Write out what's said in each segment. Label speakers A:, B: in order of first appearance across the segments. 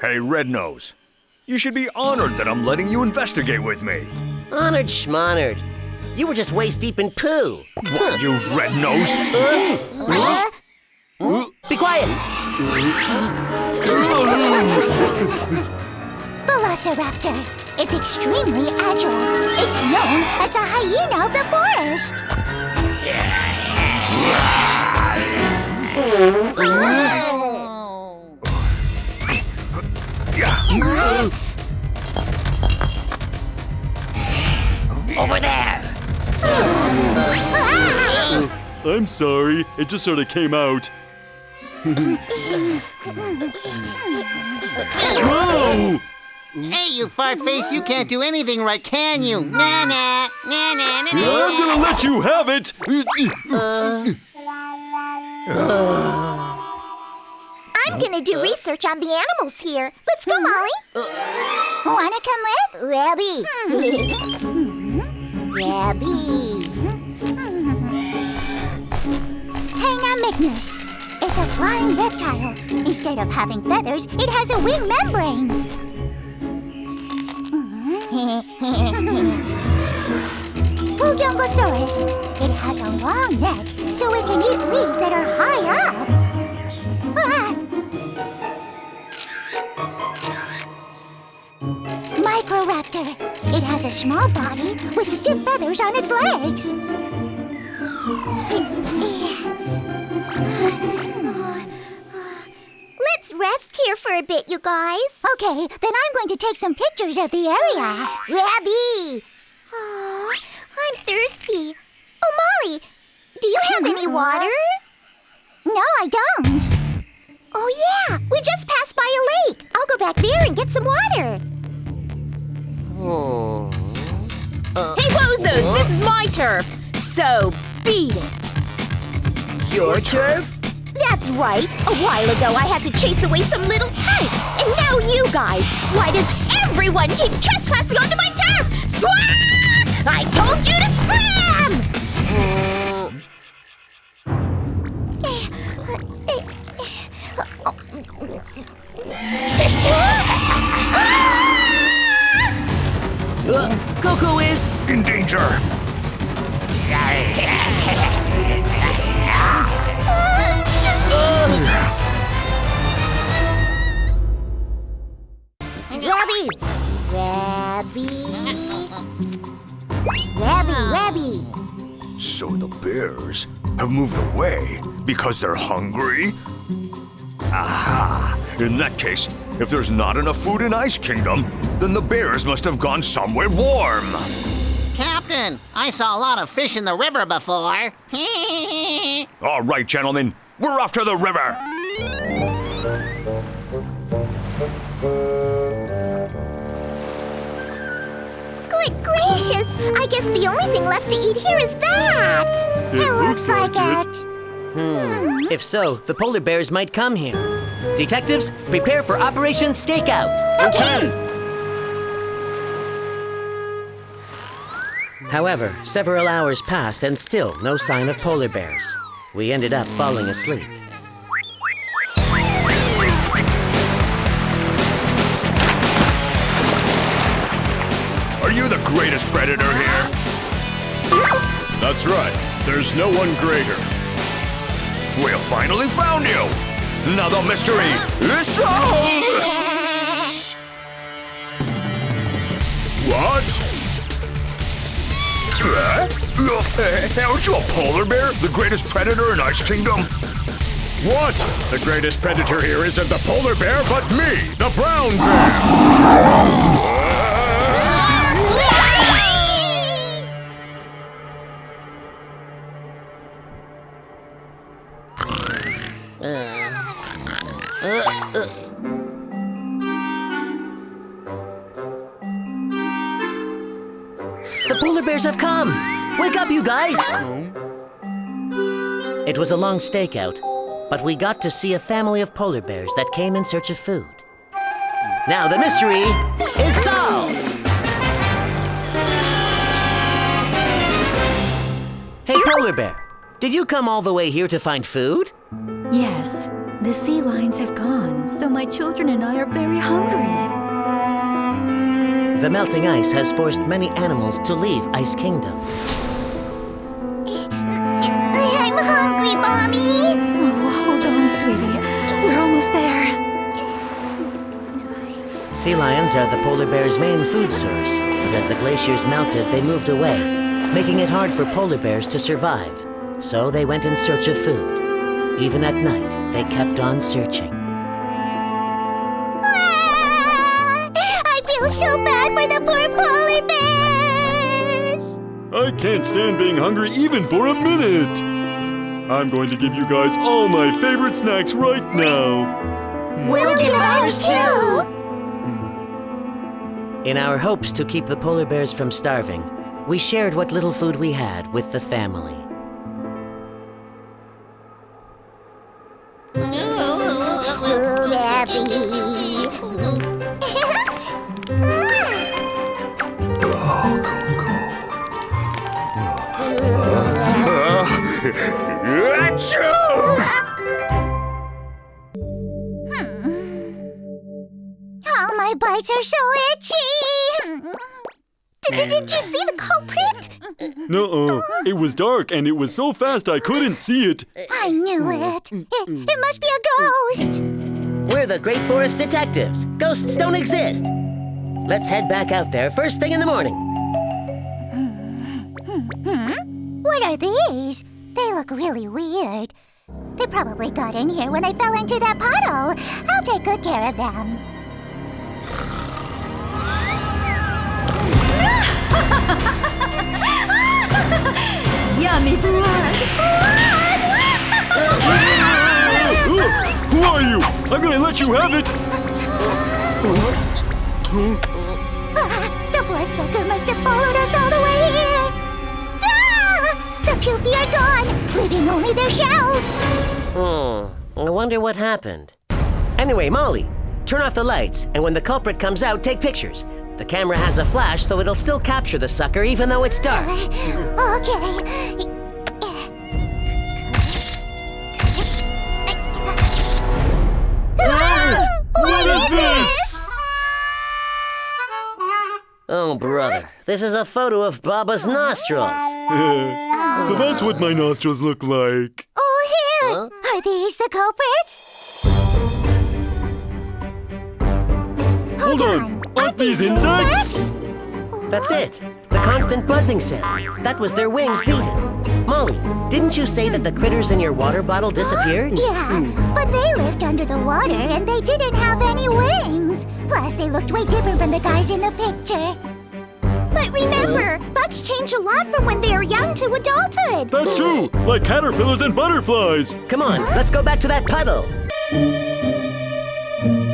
A: Hey, Red-Nose. You should be honored that I'm letting you investigate with me.
B: Honored schmonered. You were just waist deep in poo.
A: What, you Red-Nose?
B: Be quiet!
C: Velociraptor. It's extremely agile. It's known as the hyena of the forest.
B: Over there!
D: I'm sorry, it just sort of came out. Whoa!
E: Hey, you fartface, you can't do anything right, can you? Nah, nah, nah, nah, nah, nah.
D: I'm gonna let you have it!
C: I'm gonna do research on the animals here. Let's go, Molly. Wanna come with? Rabby. Rabby. Hangamignus. It's a flying reptile. Instead of having feathers, it has a wing membrane. Pugiongosaurus. It has a long neck, so it can eat leaves that are high up. Microraptor. It has a small body with stiff feathers on its legs. Let's rest here for a bit, you guys. Okay, then I'm going to take some pictures of the area. Rabby! Oh, I'm thirsty. Oh, Molly, do you have any water? No, I don't. Oh, yeah, we just passed by a lake. I'll go back there and get some water.
F: Hey, Wozos, this is my turf, so beat it.
B: Your turf?
F: That's right. A while ago, I had to chase away some little tyke. And now you guys. Why does everyone keep trespassing onto my turf? Squawk! I told you to scram!
B: Coco is...
A: In danger.
C: Rabby! Rabby! Rabby!
A: So the bears have moved away because they're hungry? Aha! In that case, if there's not enough food in Ice Kingdom, then the bears must have gone somewhere warm.
E: Captain, I saw a lot of fish in the river before.
A: All right, gentlemen, we're off to the river.
C: Good gracious! I guess the only thing left to eat here is that! It looks like it.
B: If so, the polar bears might come here. Detectives, prepare for Operation Stakeout.
C: Okay!
B: However, several hours passed and still no sign of polar bears. We ended up falling asleep.
A: Are you the greatest predator here?
D: That's right, there's no one greater.
A: We have finally found you! Now the mystery is solved! What? Aren't you a polar bear? The greatest predator in Ice Kingdom?
D: What? The greatest predator here isn't the polar bear, but me, the brown bear!
B: The polar bears have come! Wake up, you guys! It was a long stakeout, but we got to see a family of polar bears that came in search of food. Now the mystery is solved! Hey, polar bear, did you come all the way here to find food?
G: Yes, The sea lions have gone, so my children and I are very hungry.
B: The melting ice has forced many animals to leave Ice Kingdom.
C: I'm hungry, Mommy.
G: Oh, hold on, sweetie. We're almost there.
B: Sea lions are the polar bear's main food source, but as the glaciers melted, they moved away, making it hard for polar bears to survive. So they went in search of food. Even at night, they kept on searching.
C: I feel so bad for the poor polar bears.
D: I can't stand being hungry even for a minute. I'm going to give you guys all my favorite snacks right now.
C: We'll give ours too.
B: In our hopes to keep the polar bears from starving, we shared what little food we had with the family.
C: Oh, my bites are so itchy. Did you see the culprit?
D: Nuh-uh. It was dark and it was so fast I couldn't see it.
C: I knew it. It must be a ghost.
B: We're the Great Forest Detectives. Ghosts don't exist. Let's head back out there first thing in the morning.
C: What are these? They look really weird. They probably got in here when I fell into that puddle. I'll take good care of them.
G: Yummy blood!
D: Who are you? I'm gonna let you have it.
C: The bloodsucker must have followed us all the way here. The pupae are gone, leaving only their shells.
B: I wonder what happened. Anyway, Molly, turn off the lights, and when the culprit comes out, take pictures. The camera has a flash, so it'll still capture the sucker even though it's dark.
C: Okay.
D: What is this?
B: Oh, brother, this is a photo of Baba's nostrils.
D: So that's what my nostrils look like.
C: Oh, here! Are these the culprits?
D: Hold on. Aren't these insects?
B: That's it. The constant buzzing sound. That was their wings beating. Molly, didn't you say that the critters in your water bottle disappeared?
C: Yeah, but they lived under the water and they didn't have any wings. Plus, they looked way different from the guys in the picture.
F: But remember, bugs change a lot from when they are young to adulthood.
D: That's true, like caterpillars and butterflies.
B: Come on, let's go back to that puddle.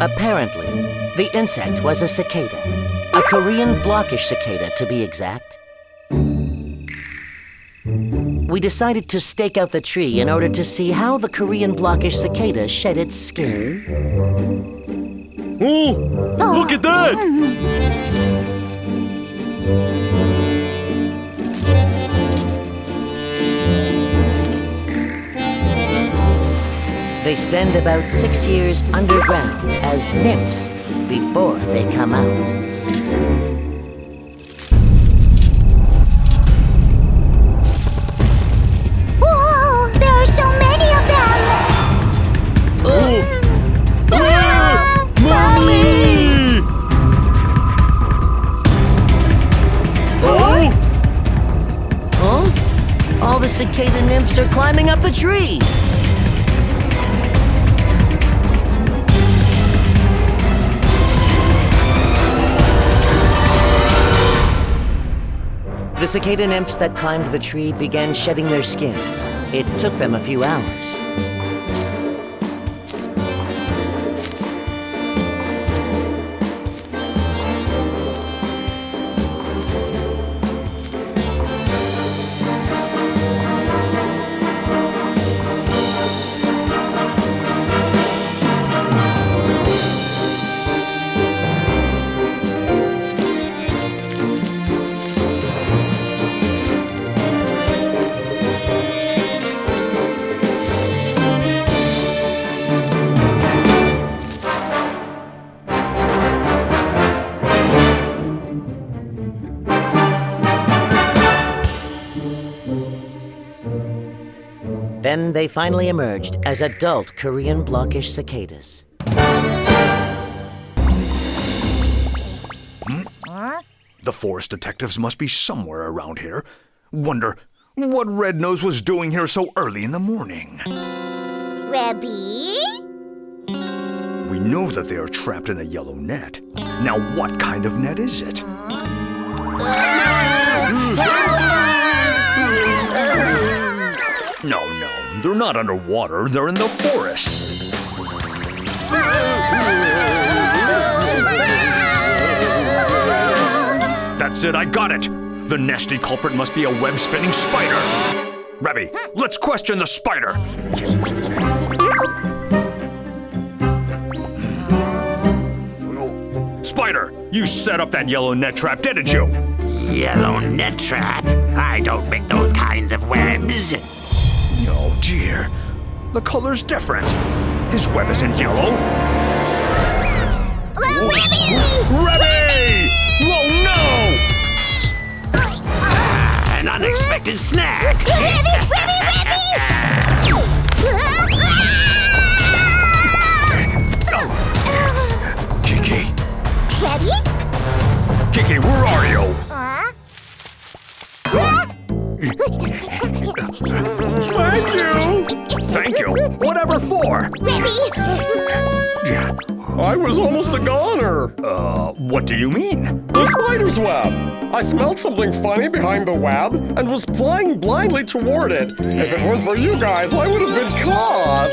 B: Apparently, the insect was a cicada. A Korean blockish cicada, to be exact. We decided to stake out the tree in order to see how the Korean blockish cicada shed its skin.
D: Oh, look at that!
B: They spend about 6 years underground as nymphs before they come out.
C: Whoa! There are so many of them!
D: Mommy! Oh!
B: Huh? All the cicada nymphs are climbing up the tree! The cicada nymphs that climbed the tree began shedding their skins. It took them a few hours. Then they finally emerged as adult Korean blockish cicadas.
A: The forest detectives must be somewhere around here. Wonder what Red Nose was doing here so early in the morning.
C: Rebby?
A: We know that they are trapped in a yellow net. Now what kind of net is it? No, they're not underwater. They're in the forest. That's it, I got it. The nasty culprit must be a web-spinning spider. Rebby, let's question the spider. Spider, you set up that yellow net trap, didn't you?
H: Yellow net trap? I don't make those kinds of webs.
A: Oh dear, the color's different. His web isn't yellow.
C: Rebby!
A: Rebby! Whoa, no!
H: An unexpected snack.
A: Kiki!
C: Ready?
A: Kiki, where are you?
D: Thank you!
A: Thank you. Whatever for?
C: Rebby!
D: I was almost a goner.
A: What do you mean?
D: The spider's web. I smelled something funny behind the web and was flying blindly toward it. If it weren't for you guys, I would have been caught.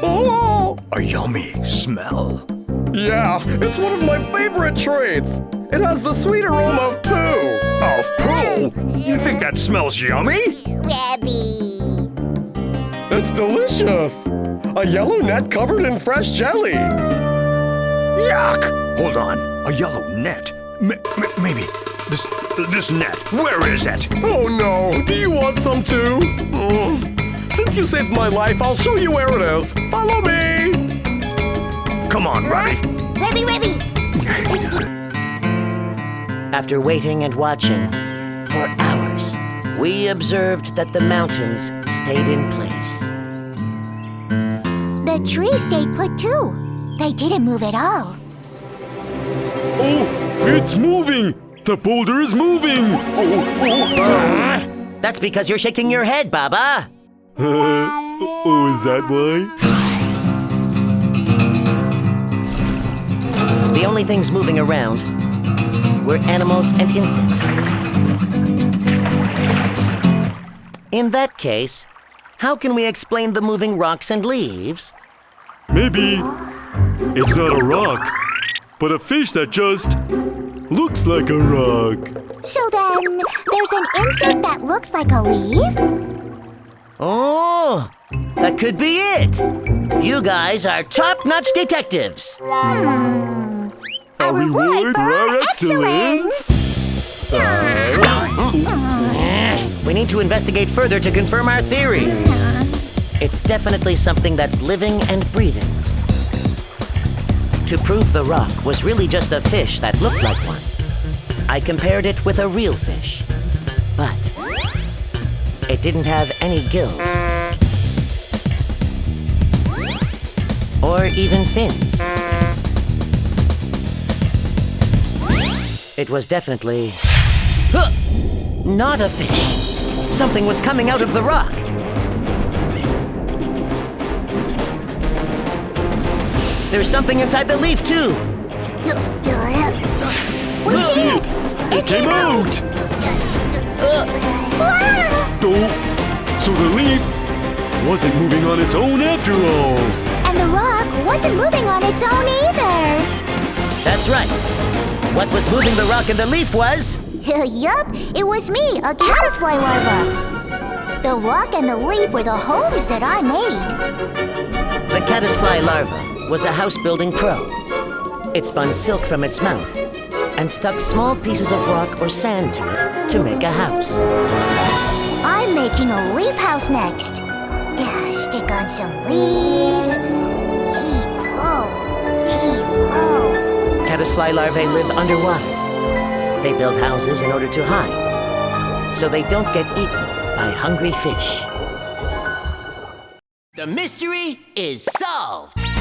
D: Oh!
A: A yummy smell.
D: Yeah, it's one of my favorite treats. It has the sweet aroma of poo.
A: Of poo? You think that smells yummy?
C: Rebby!
D: It's delicious. A yellow net covered in fresh jelly.
A: Yuck! Hold on. A yellow net? Maybe this net. Where is it?
D: Oh no, do you want some too? Since you saved my life, I'll show you where it is. Follow me!
A: Come on, Rebby.
C: Rebby!
B: After waiting and watching for hours, we observed that the mountains stayed in place.
C: The tree stayed put too. They didn't move at all.
D: Oh, it's moving! The boulder is moving!
B: That's because you're shaking your head, Baba.
D: Oh, is that why?
B: The only things moving around were animals and insects. In that case, how can we explain the moving rocks and leaves?
I: Maybe it's not a rock, but a fish that just looks like a rock.
C: So then, there's an insect that looks like a leaf?
B: Oh, that could be it. You guys are top-notch detectives.
C: A reward for our excellence!
B: We need to investigate further to confirm our theory. It's definitely something that's living and breathing. To prove the rock was really just a fish that looked like one, I compared it with a real fish. But it didn't have any gills. Or even fins. It was definitely not a fish. Something was coming out of the rock. There's something inside the leaf, too.
C: We see it!
I: It came out! Oh, so the leaf wasn't moving on its own after all.
C: And the rock wasn't moving on its own either.
B: That's right. What was moving the rock and the leaf was...
C: Yup, it was me, a caddisfly larva. The rock and the leaf were the homes that I made.
B: The caddisfly larva was a house-building pro. It spun silk from its mouth and stuck small pieces of rock or sand to it to make a house.
C: I'm making a leaf house next. Stick on some leaves. Heave-ho, heave-ho.
B: Caddisfly larvae live underwater. They build houses in order to hide, so they don't get eaten by hungry fish.
E: The mystery is solved.